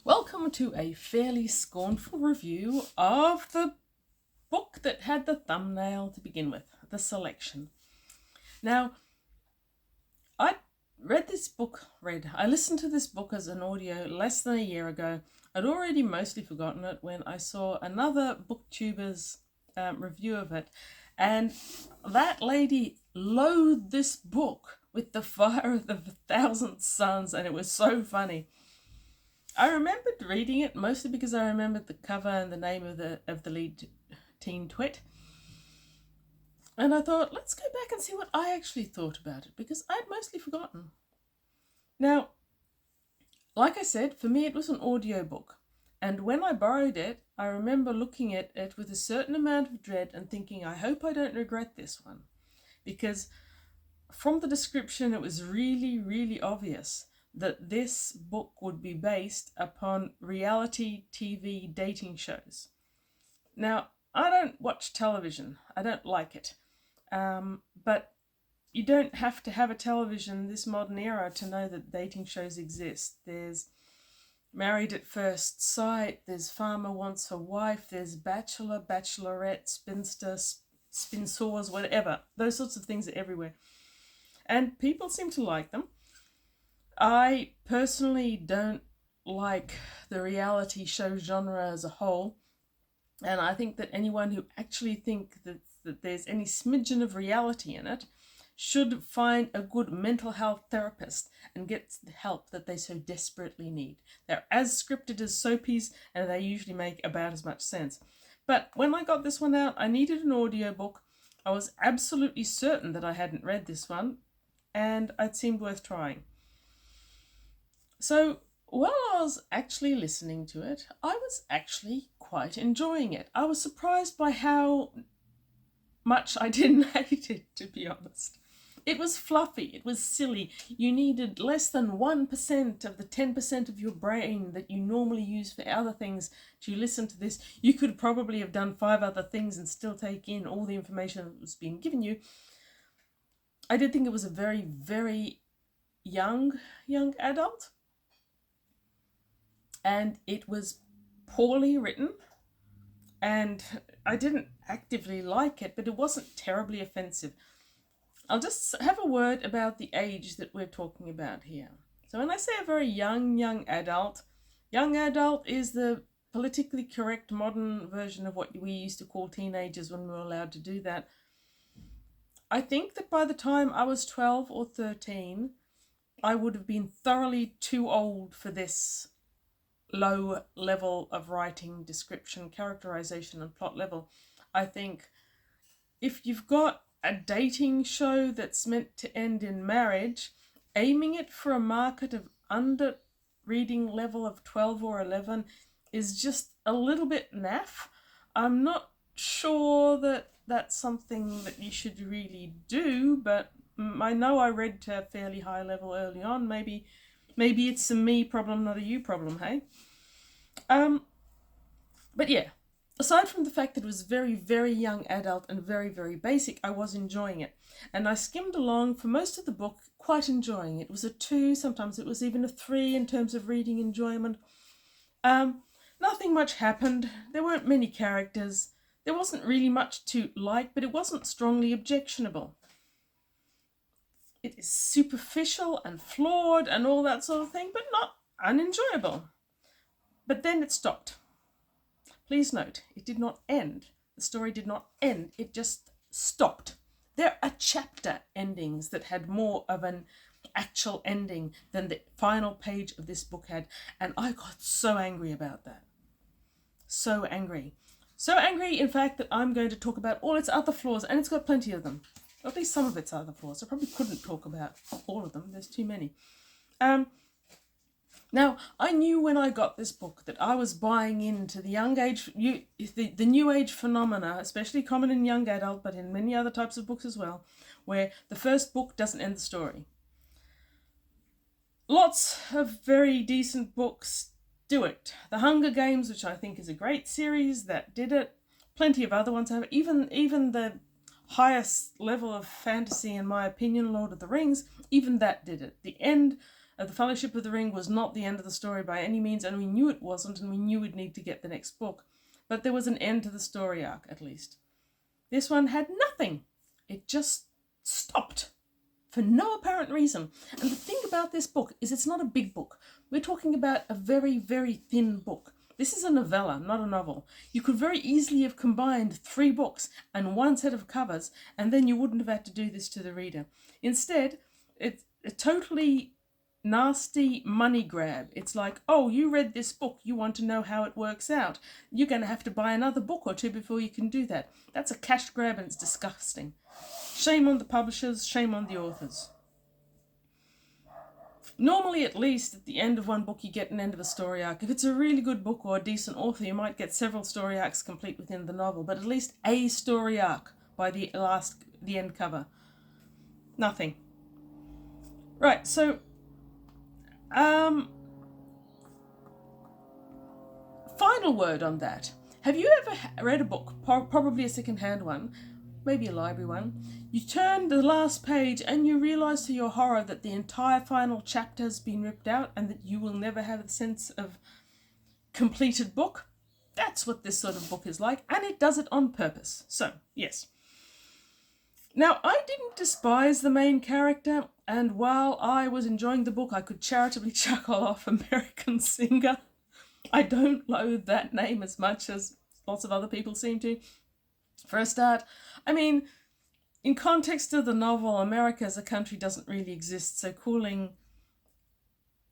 Welcome to a fairly scornful review of the book that had the thumbnail to begin with, The Selection. Now, I listened to this book as an audio less than a year ago. I'd already mostly forgotten it when I saw another booktuber's review of it, and that lady loathed this book with the fire of the 1,000 suns, and it was so funny. I remembered reading it mostly because I remembered the cover and the name of the lead teen twit. And I thought, let's go back and see what I actually thought about it, because I'd mostly forgotten. Now, like I said, for me it was an audiobook. And when I borrowed it, I remember looking at it with a certain amount of dread and thinking, I hope I don't regret this one. Because from the description, it was really, really obvious that this book would be based upon reality TV dating shows. Now, I don't watch television. I don't like it. But you don't have to have a television in this modern era to know that dating shows exist. There's Married at First Sight, there's Farmer Wants a Wife, there's Bachelor, Bachelorette, Spinster, Spinsaws, whatever. Those sorts of things are everywhere. And people seem to like them. I personally don't like the reality show genre as a whole, and I think that anyone who actually thinks that there's any smidgen of reality in it should find a good mental health therapist and get the help that they so desperately need. They're as scripted as soapies, and they usually make about as much sense. But when I got this one out, I needed an audiobook. I was absolutely certain that I hadn't read this one, and it seemed worth trying. So while I was actually listening to it, I was actually quite enjoying it. I was surprised by how much I didn't hate it, to be honest. It was fluffy, it was silly. You needed less than 1% of the 10% of your brain that you normally use for other things to listen to this. You could probably have done 5 other things and still take in all the information that was being given you. I did think it was a very, very young adult. And it was poorly written, and I didn't actively like it, but it wasn't terribly offensive. I'll just have a word about the age that we're talking about here. So when I say a very young adult is the politically correct modern version of what we used to call teenagers when we were allowed to do that. I think that by the time I was 12 or 13, I would have been thoroughly too old for this low level of writing, description, characterization, and plot level. I think if you've got a dating show that's meant to end in marriage, aiming it for a market of under reading level of 12 or 11 is just a little bit naff. I'm not sure that that's something that you should really do, but I know I read to a fairly high level early on. Maybe it's a me problem, not a you problem, hey? But yeah, aside from the fact that it was very, very young adult and very, very basic, I was enjoying it. And I skimmed along for most of the book, quite enjoying it. It was a 2, sometimes it was even a 3 in terms of reading enjoyment. Nothing much happened. There weren't many characters. There wasn't really much to like, but it wasn't strongly objectionable. It is superficial and flawed and all that sort of thing, but not unenjoyable. But then it stopped. Please note, it did not end. The story did not end. It just stopped. There are chapter endings that had more of an actual ending than the final page of this book had, and I got so angry about that. So angry. So angry, in fact, that I'm going to talk about all its other flaws, and it's got plenty of them. Or at least some of its other flaws. I probably couldn't talk about all of them. There's too many. Now, I knew when I got this book that I was buying into the the new age phenomena, especially common in young adult, but in many other types of books as well, where the first book doesn't end the story. Lots of very decent books do it. The Hunger Games, which I think is a great series, that did it. Plenty of other ones have it. Even the highest level of fantasy, in my opinion, Lord of the Rings, even that did it. The end The Fellowship of the Ring was not the end of the story by any means, and we knew it wasn't, and we knew we'd need to get the next book. But there was an end to the story arc, at least. This one had nothing. It just stopped for no apparent reason. And the thing about this book is it's not a big book. We're talking about a very, very thin book. This is a novella, not a novel. You could very easily have combined 3 books and 1 set of covers, and then you wouldn't have had to do this to the reader. Instead, it's a totally nasty money grab. It's like, oh, you read this book, you want to know how it works out. You're going to have to buy another book or 2 before you can do that. That's a cash grab and it's disgusting. Shame on the publishers, shame on the authors. Normally, at least, at the end of one book, you get an end of a story arc. If it's a really good book or a decent author, you might get several story arcs complete within the novel, but at least a story arc by the end cover. Nothing. Right, so final word on that. Have you ever read a book, probably a second-hand one, maybe a library one, you turn the last page and you realise to your horror that the entire final chapter has been ripped out and that you will never have the sense of completed book? That's what this sort of book is like, and it does it on purpose. So, yes. Now, I didn't despise the main character, and while I was enjoying the book, I could charitably chuckle off American Singer. I don't loathe that name as much as lots of other people seem to. For a start, I mean, in context of the novel, America as a country doesn't really exist, so calling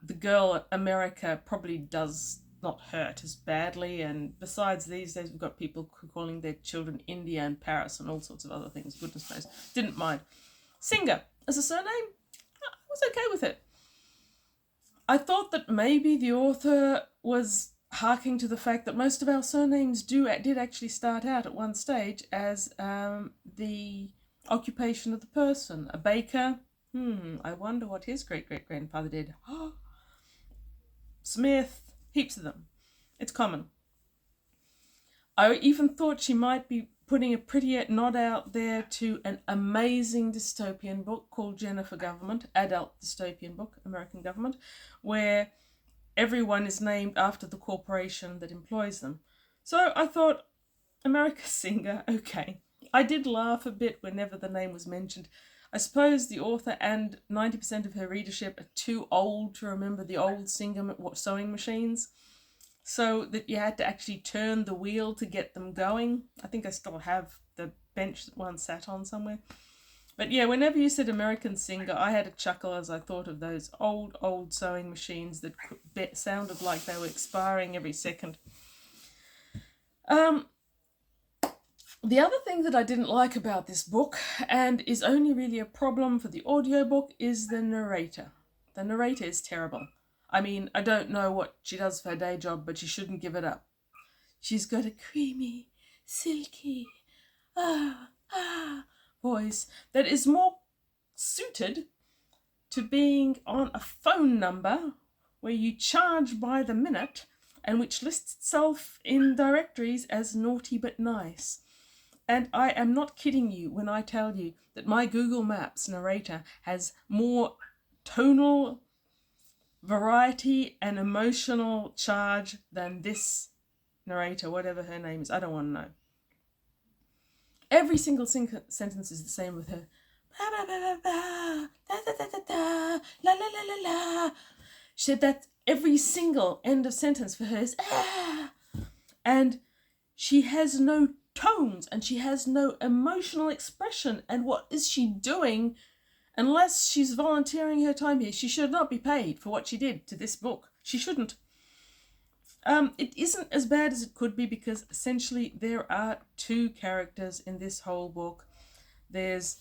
the girl America probably does not hurt as badly, and besides, these days we've got people calling their children India and Paris and all sorts of other things, goodness knows. Didn't mind. Singer as a surname, I was okay with it. I thought that maybe the author was harking to the fact that most of our surnames did actually start out at one stage as the occupation of the person. A baker, I wonder what his great-great-grandfather did. Smith, heaps of them. It's common. I even thought she might be putting a pretty nod out there to an amazing dystopian book called Jennifer Government, adult dystopian book, American Government, where everyone is named after the corporation that employs them. So I thought, America Singer, okay. I did laugh a bit whenever the name was mentioned. I suppose the author and 90% of her readership are too old to remember the old Singer sewing machines, so that you had to actually turn the wheel to get them going. I think I still have the bench that one sat on somewhere. But yeah, whenever you said American Singer, I had a chuckle as I thought of those old sewing machines that sounded like they were expiring every second. The other thing that I didn't like about this book, and is only really a problem for the audiobook, is the narrator. The narrator is terrible. I mean, I don't know what she does for her day job, but she shouldn't give it up. She's got a creamy, silky, voice that is more suited to being on a phone number where you charge by the minute and which lists itself in directories as naughty but nice. And I am not kidding you when I tell you that my Google Maps narrator has more tonal variety and emotional charge than this narrator, whatever her name is. I don't want to know. Every single sentence is the same with her. She said that every single end of sentence for her is and she has no tones and she has no emotional expression. And what is she doing? Unless she's volunteering her time here, she should not be paid for what she did to this book. She shouldn't. It isn't as bad as it could be because essentially there are 2 characters in this whole book. There's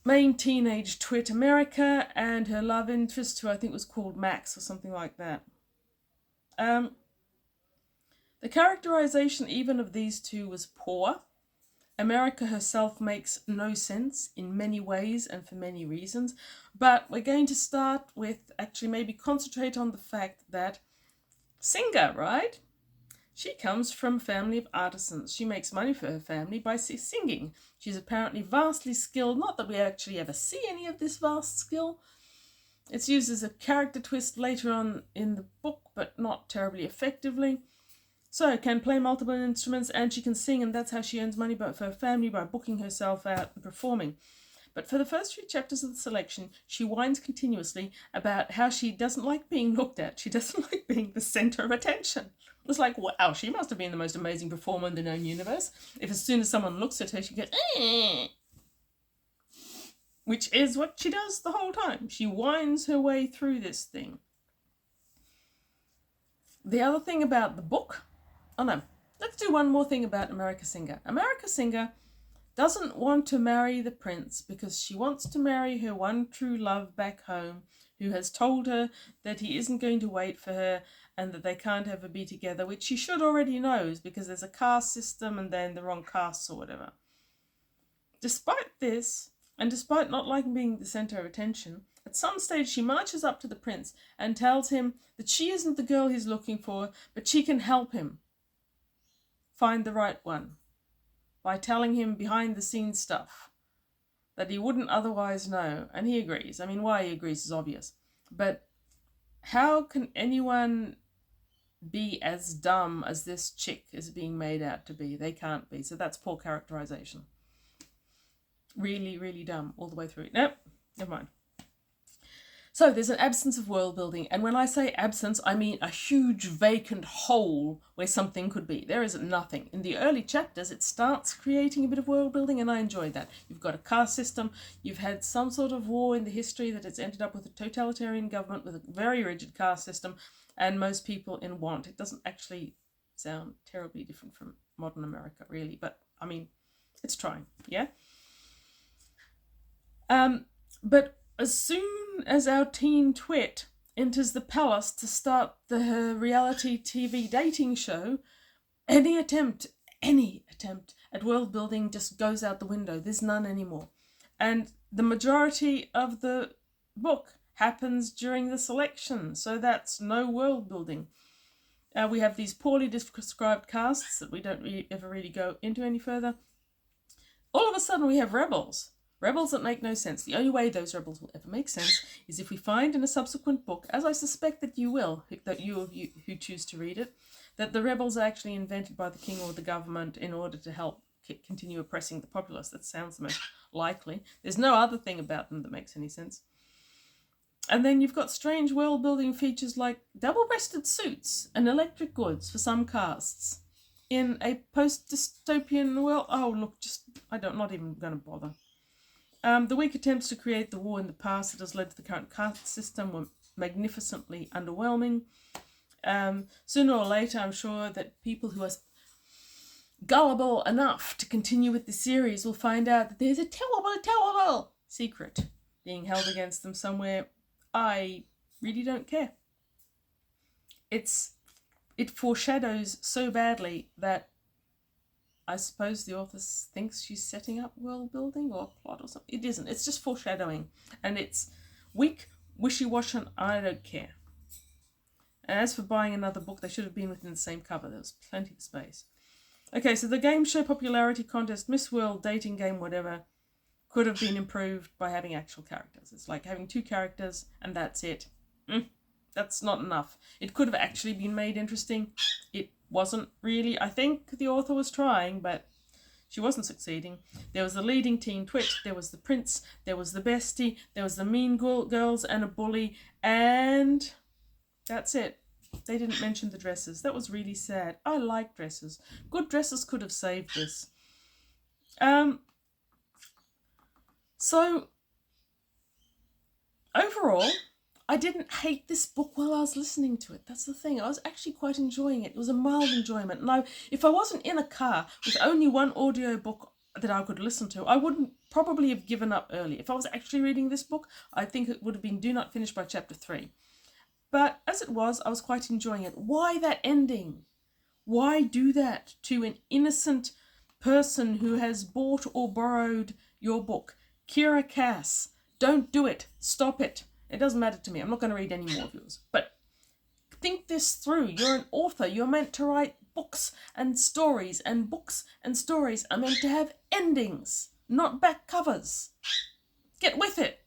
main teenage twit America and her love interest, who I think was called Max or something like that. The characterization even of these 2 was poor. America herself makes no sense in many ways and for many reasons, but we're going to start with actually maybe concentrate on the fact that Singer, right? She comes from a family of artisans. She makes money for her family by singing. She's apparently vastly skilled, not that we actually ever see any of this vast skill. It's used as a character twist later on in the book, but not terribly effectively. So, can play multiple instruments and she can sing, and that's how she earns money for her family, by booking herself out and performing. But for the first few chapters of the selection, she whines continuously about how she doesn't like being looked at. She doesn't like being the centre of attention. It's like, wow, she must have been the most amazing performer in the known universe, if as soon as someone looks at her, she goes, eh. Which is what she does the whole time. She winds her way through this thing. The other thing about the book... Oh no, let's do one more thing about America Singer. America Singer doesn't want to marry the prince because she wants to marry her one true love back home, who has told her that he isn't going to wait for her and that they can't ever be together, which she should already knows because there's a caste system and they're in the wrong castes or whatever. Despite this, and despite not liking being the centre of attention, at some stage she marches up to the prince and tells him that she isn't the girl he's looking for, but she can help him find the right one by telling him behind the scenes stuff that he wouldn't otherwise know. And he agrees. I mean, why he agrees is obvious. But how can anyone be as dumb as this chick is being made out to be? They can't be. So that's poor characterization. Really, really dumb all the way through. Nope, never mind. So there's an absence of world building, and when I say absence, I mean a huge vacant hole where something could be. There is nothing. In the early chapters, it starts creating a bit of world building, and I enjoy that. You've got a caste system, you've had some sort of war in the history that it's ended up with a totalitarian government with a very rigid caste system, and most people in want. It doesn't actually sound terribly different from modern America, really, but I mean, it's trying, yeah? But as soon as our teen twit enters the palace to start the reality TV dating show, any attempt at world building just goes out the window. There's none anymore. And the majority of the book happens during the selection, so that's no world building. We have these poorly described castes that we don't ever really go into any further. All of a sudden we have rebels. Rebels that make no sense. The only way those rebels will ever make sense is if we find in a subsequent book, as I suspect that you will, that you who choose to read it, that the rebels are actually invented by the king or the government in order to help continue oppressing the populace. That sounds the most likely. There's no other thing about them that makes any sense. And then you've got strange world-building features like double-breasted suits and electric goods for some castes in a post-dystopian world. Oh, look, not even going to bother. The weak attempts to create the war in the past that has led to the current caste system were magnificently underwhelming. Sooner or later, I'm sure that people who are gullible enough to continue with the series will find out that there's a terrible secret being held against them somewhere. I really don't care. It foreshadows so badly that I suppose the author thinks she's setting up world building or plot or something. It isn't. It's just foreshadowing. And it's weak, wishy-washy, and I don't care. And as for buying another book, they should have been within the same cover. There was plenty of space. Okay, so the game show popularity contest, Miss World, dating game, whatever, could have been improved by having actual characters. It's like having 2 characters and that's it. That's not enough. It could have actually been made interesting. It wasn't really. I think the author was trying, but she wasn't succeeding. There was the leading teen twit, there was the prince, there was the bestie, there was the mean girls and a bully, and that's it. They didn't mention the dresses. That was really sad. I like dresses. Good dresses could have saved this. So, overall, I didn't hate this book while I was listening to it. That's the thing. I was actually quite enjoying it. It was a mild enjoyment. Now, if I wasn't in a car with only one audiobook that I could listen to, I wouldn't probably have given up early. If I was actually reading this book, I think it would have been do not finish by chapter 3. But as it was, I was quite enjoying it. Why that ending? Why do that to an innocent person who has bought or borrowed your book? Keira Cass, don't do it. Stop it. It doesn't matter to me. I'm not going to read any more of yours. But think this through. You're an author. You're meant to write books and stories, and books and stories are meant to have endings, not back covers. Get with it.